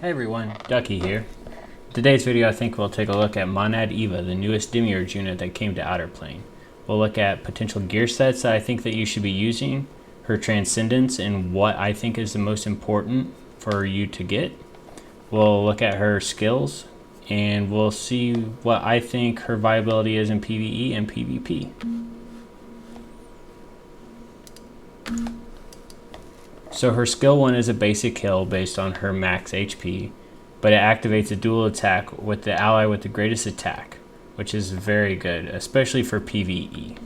Hey everyone, Ducky here. In today's video I think we'll take a look at Manad Eva, the newest demiurge unit that came to OUTERPLANE. We'll look at potential gear sets that I think that you should be using, her transcendence and what I think is the most important for you to get. We'll look at her skills and we'll see what I think her viability is in PvE and PvP. So her skill 1 is a basic kill based on her max HP, but it activates a dual attack with the ally with the greatest attack, which is very good, especially for PvE.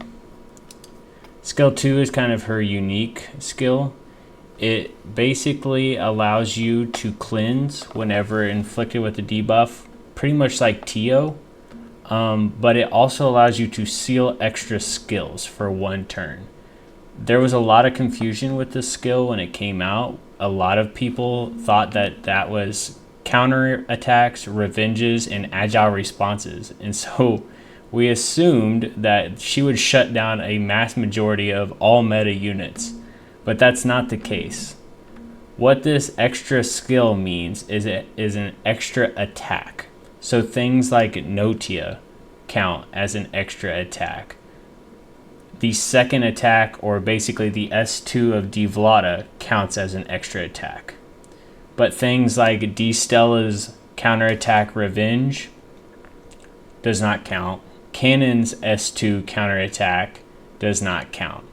Skill 2 is kind of her unique skill. It basically allows you to cleanse whenever inflicted with a debuff, pretty much like Tio, but it also allows you to seal extra skills for one turn. There was a lot of confusion with this skill when it came out. A lot of people thought that that was counter attacks, revenges, and agile responses. And so we assumed that she would shut down a mass majority of all meta units, but that's not the case. What this extra skill means is it is an extra attack. So things like Notia count as an extra attack. The second attack, or basically the S2 of Devlata, counts as an extra attack. But things like D Stella's counterattack Revenge does not count. Cannon's S2 counterattack does not count.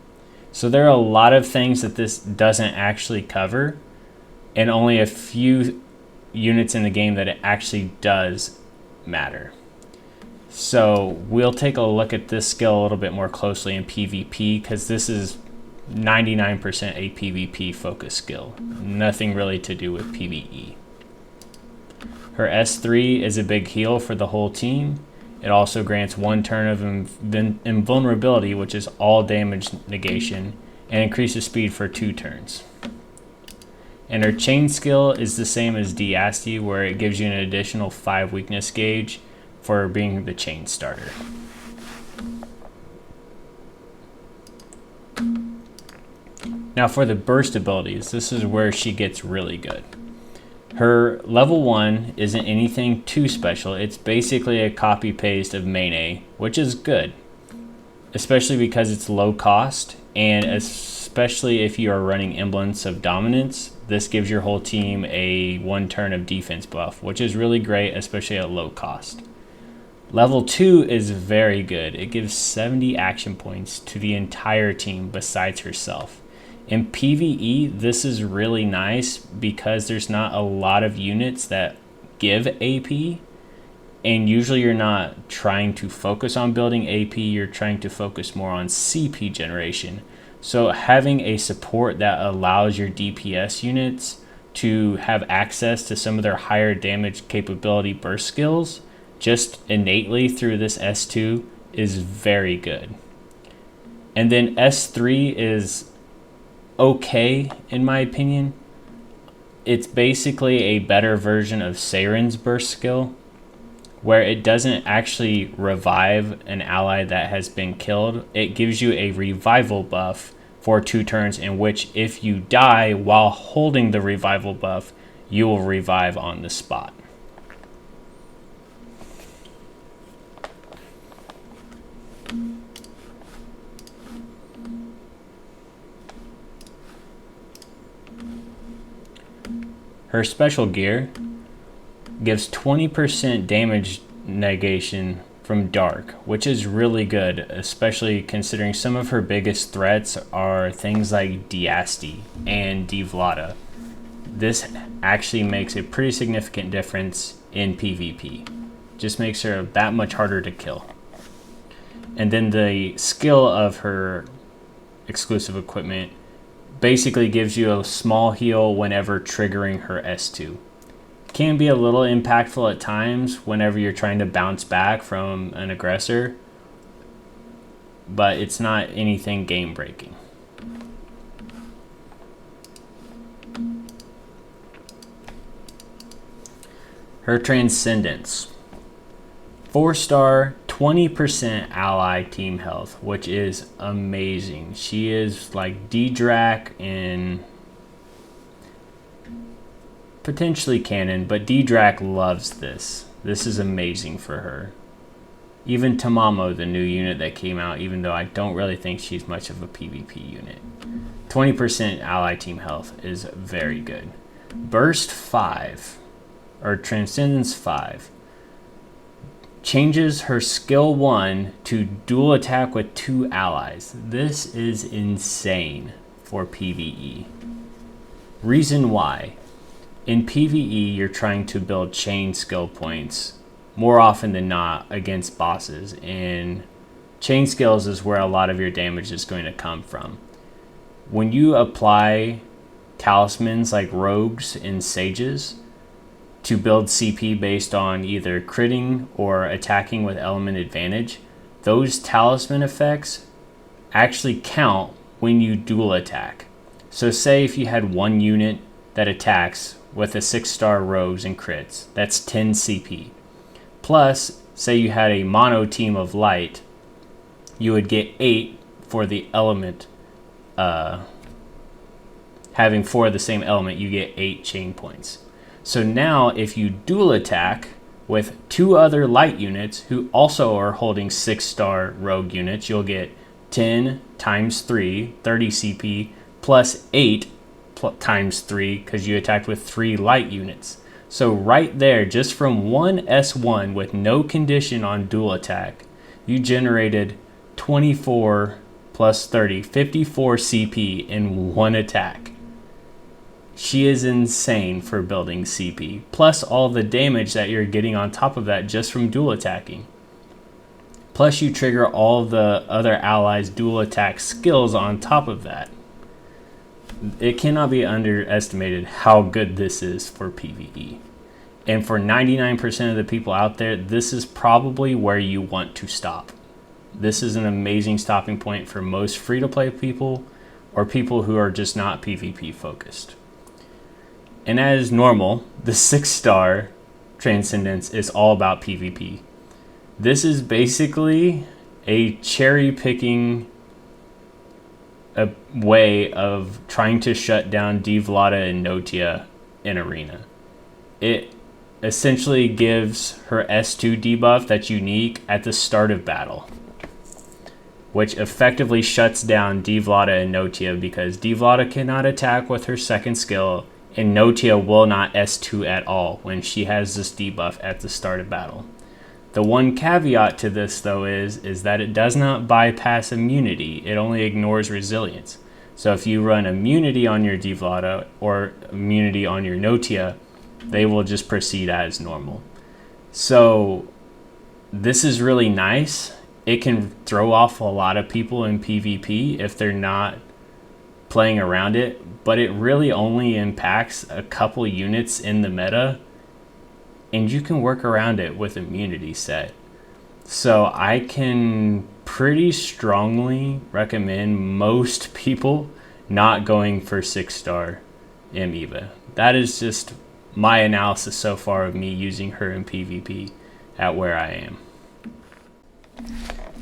So there are a lot of things that this doesn't actually cover, and only a few units in the game that it actually does matter. So we'll take a look at this skill a little bit more closely in PvP, because this is 99% a PvP focused skill. Nothing really to do with PvE. Her S3 is a big heal for the whole team. It also grants one turn of invulnerability, which is all damage negation, and increases speed for 2 turns. And her chain skill is the same as D'Asti, where it gives you an additional 5 weakness gauge for being the chain starter. Now for the burst abilities, this is where she gets really good. Her level 1 isn't anything too special. It's basically a copy paste of Mene, which is good, especially because it's low cost, and especially if you are running Emblems of Dominance, this gives your whole team a 1 turn of defense buff, which is really great, especially at low cost. Level 2 is very good. It gives 70 action points to the entire team besides herself. In PvE, this is really nice because there's not a lot of units that give AP, and usually you're not trying to focus on building AP, you're trying to focus more on CP generation. So having a support that allows your DPS units to have access to some of their higher damage capability burst skills just innately through this S2 is very good. And then S3 is okay in my opinion. It's basically a better version of Saren's burst skill, where it doesn't actually revive an ally that has been killed. It gives you a revival buff for 2 turns, in which if you die while holding the revival buff, you will revive on the spot. Her special gear gives 20% damage negation from Dark, which is really good, especially considering some of her biggest threats are things like D'Asti and Devlata. This actually makes a pretty significant difference in PvP. Just makes her that much harder to kill. And then the skill of her exclusive equipment basically gives you a small heal whenever triggering her S2. Can be a little impactful at times whenever you're trying to bounce back from an aggressor, but it's not anything game breaking. Her transcendence. 4-star, 20% ally team health, which is amazing. She is like D-Drac in potentially canon, but D-Drac loves this. This is amazing for her. Even Tamamo, the new unit that came out, even though I don't really think she's much of a PvP unit. 20% ally team health is very good. Burst 5, or Transcendence 5, changes her skill 1 to dual attack with 2 allies. This is insane for PvE. Reason why. In PvE, you're trying to build chain skill points more often than not against bosses, and chain skills is where a lot of your damage is going to come from. When you apply talismans like rogues and sages to build CP based on either critting or attacking with element advantage, those talisman effects actually count when you dual attack. So say if you had one unit that attacks with a 6-star rogues and crits, that's 10 CP. Plus, say you had a mono team of light, you would get 8 for the element. Having 4 of the same element, you get 8 chain points. So now if you dual attack with 2 other light units who also are holding 6-star rogue units, you'll get 10 times 3, 30 CP, plus 8 times 3 because you attacked with 3 light units. So right there, just from one S1 with no condition on dual attack, you generated 24 plus 30, 54 CP in one attack. She is insane for building CP, plus all the damage that you're getting on top of that just from dual attacking. Plus you trigger all the other allies' dual attack skills on top of that. It cannot be underestimated how good this is for PvE. And for 99% of the people out there, this is probably where you want to stop. This is an amazing stopping point for most free-to-play people or people who are just not PvP focused. And as normal, the 6-star Transcendence is all about PvP. This is basically a cherry-picking a way of trying to shut down Devlada and Notia in Arena. It essentially gives her S2 debuff that's unique at the start of battle, which effectively shuts down Devlada and Notia because Devlada cannot attack with her second skill, and Notia will not S2 at all when she has this debuff at the start of battle. The one caveat to this, though, is that it does not bypass immunity. It only ignores resilience. So if you run immunity on your Devlada or immunity on your Notia, they will just proceed as normal. So this is really nice. It can throw off a lot of people in PvP if they're not playing around it, but it really only impacts a couple units in the meta, and you can work around it with immunity set. So I can pretty strongly recommend most people not going for 6-star Eva. That is just my analysis so far of me using her in PvP at where I am.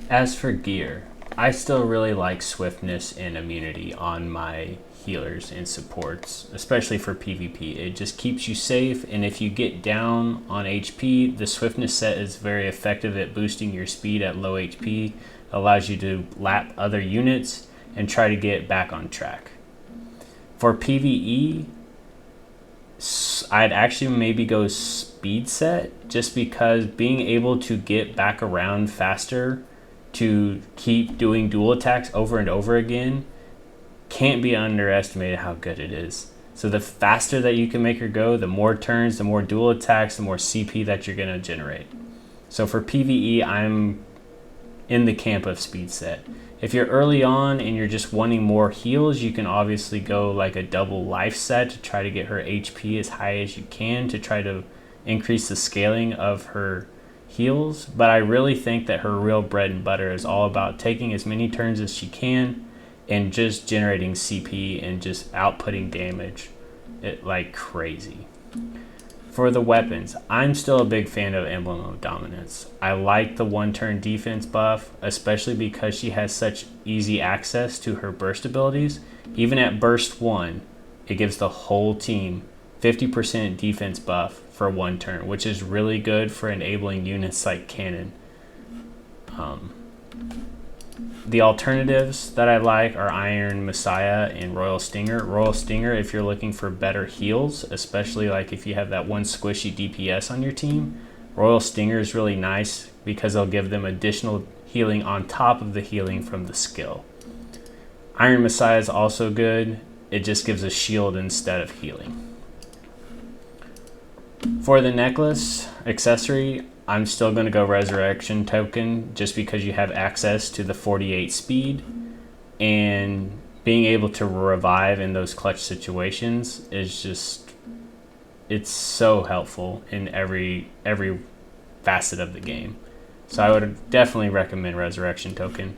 As for gear, I still really like swiftness and immunity on my healers and supports, especially for PvP. It just keeps you safe, and if you get down on HP, the swiftness set is very effective at boosting your speed at low HP, allows you to lap other units and try to get back on track. For PvE, I'd actually maybe go speed set, just because being able to get back around faster to keep doing dual attacks over and over again can't be underestimated how good it is. So the faster that you can make her go, the more turns, the more dual attacks, the more CP that you're going to generate. So for PvE, I'm in the camp of speed set. If you're early on and you're just wanting more heals, you can obviously go like a double life set to try to get her HP as high as you can to try to increase the scaling of her heals. But I really think that her real bread and butter is all about taking as many turns as she can and just generating CP and just outputting damage like crazy. For the weapons, I'm still a big fan of Emblem of Dominance. I like the one-turn defense buff, especially because she has such easy access to her burst abilities. Even at burst 1, it gives the whole team 50% defense buff for 1 turn, which is really good for enabling units like Cannon. The alternatives that I like are Iron Messiah and Royal Stinger. Royal Stinger, if you're looking for better heals, especially like if you have that one squishy DPS on your team, Royal Stinger is really nice because they'll give them additional healing on top of the healing from the skill. Iron Messiah is also good. It just gives a shield instead of healing. For the necklace accessory, I'm still going to go Resurrection Token just because you have access to the 48 speed, and being able to revive in those clutch situations is just, it's so helpful in every facet of the game. So I would definitely recommend Resurrection Token.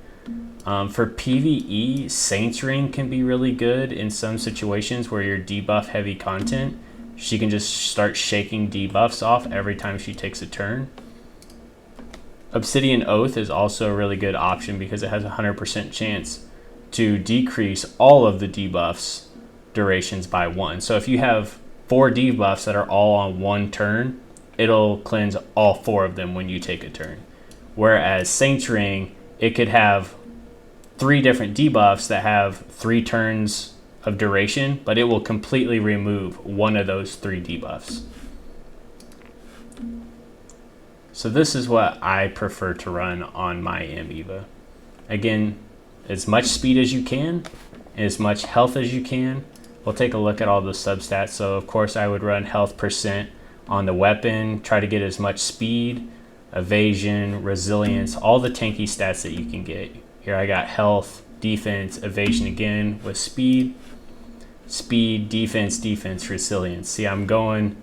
For PvE, Saint's Ring can be really good in some situations where you're debuff heavy content. She can just start shaking debuffs off every time she takes a turn. Obsidian Oath is also a really good option because it has a 100% chance to decrease all of the debuffs durations by 1. So if you have 4 debuffs that are all on 1 turn, it'll cleanse all 4 of them when you take a turn. Whereas Saint's Ring, it could have 3 different debuffs that have 3 turns of duration, but it will completely remove one of those 3 debuffs. So this is what I prefer to run on my Eva. Again, as much speed as you can, and as much health as you can. We'll take a look at all the substats. So of course I would run health percent on the weapon, try to get as much speed, evasion, resilience, all the tanky stats that you can get. Here I got health, defense, evasion again with speed, defense, resilience. See, I'm going,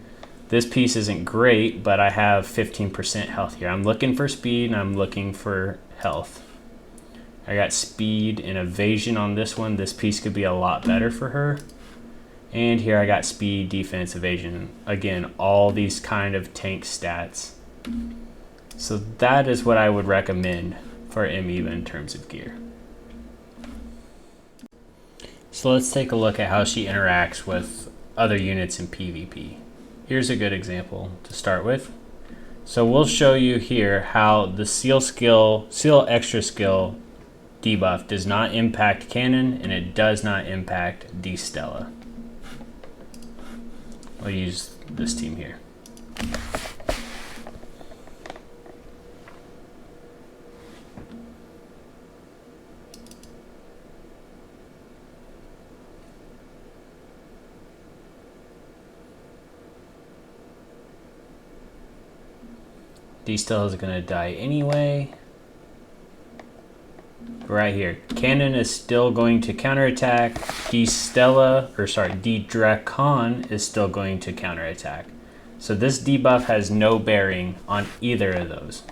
this piece isn't great, but I have 15% health here. I'm looking for speed and I'm looking for health. I got speed and evasion on this one. This piece could be a lot better for her. And here I got speed, defense, evasion. Again, all these kind of tank stats. So that is what I would recommend for Eva in terms of gear. So let's take a look at how she interacts with other units in PvP. Here's a good example to start with. So we'll show you here how the seal extra skill debuff does not impact Cannon, and it does not impact D-Stella. We'll use this team here. D-Stella is going to die anyway. Right here, Cannon is still going to counterattack. D-Drakon is still going to counterattack. So this debuff has no bearing on either of those.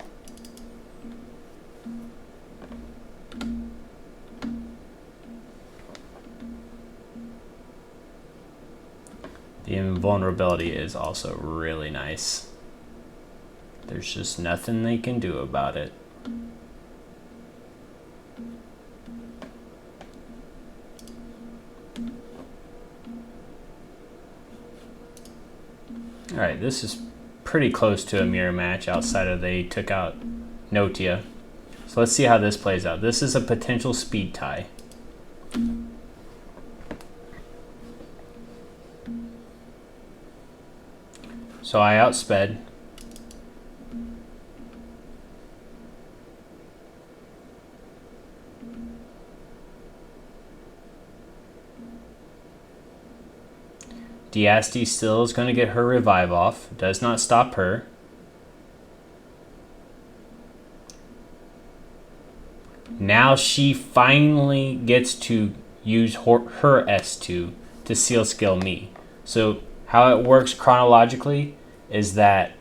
The invulnerability is also really nice. There's just nothing they can do about it. Alright, this is pretty close to a mirror match outside of they took out Notia. So let's see how this plays out. This is a potential speed tie. So I outsped. Diasti still is going to get her revive off. Does not stop her. Now she finally gets to use her S2 to seal skill me. So how it works chronologically is that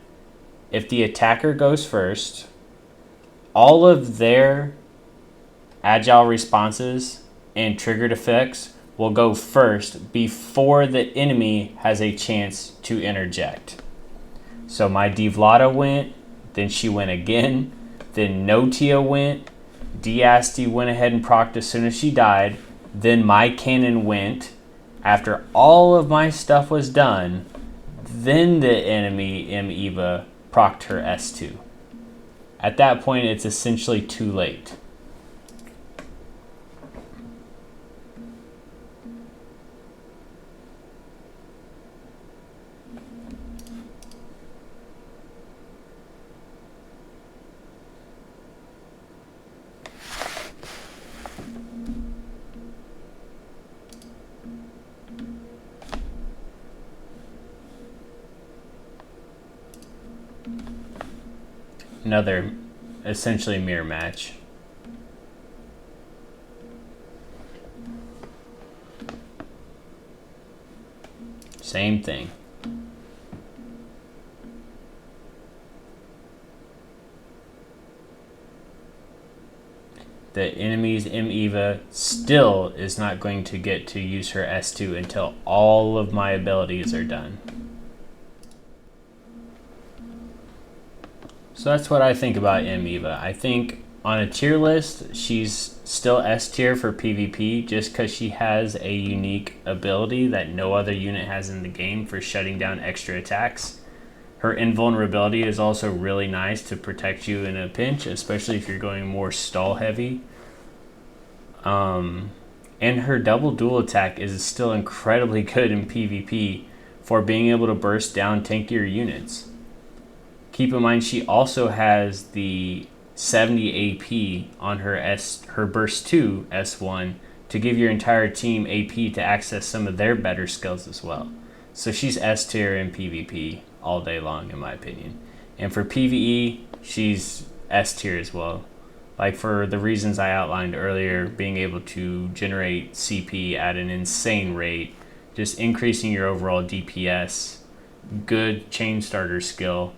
if the attacker goes first, all of their agile responses and triggered effects will go first before the enemy has a chance to interject. So my Divlada went, then she went again, then Notia went, Diasti went ahead and procced as soon as she died, then my Cannon went. After all of my stuff was done, then the enemy M Eva procced her S2. At that point, it's essentially too late. Another essentially mirror match. Same thing. The enemy's M Eva still is not going to get to use her S2 until all of my abilities are done. So that's what I think about M Eva. I think on a tier list, she's still S tier for PvP just because she has a unique ability that no other unit has in the game for shutting down extra attacks. Her invulnerability is also really nice to protect you in a pinch, especially if you're going more stall heavy. And her double dual attack is still incredibly good in PvP for being able to burst down tankier units. Keep in mind she also has the 70 AP on her burst 2 S1 to give your entire team AP to access some of their better skills as well. So she's S tier in PvP all day long in my opinion. And for PvE, she's S tier as well. Like for the reasons I outlined earlier, being able to generate CP at an insane rate, just increasing your overall DPS, good chain starter skill.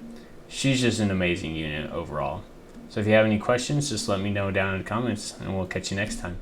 She's just an amazing unit overall. So if you have any questions, just let me know down in the comments and we'll catch you next time.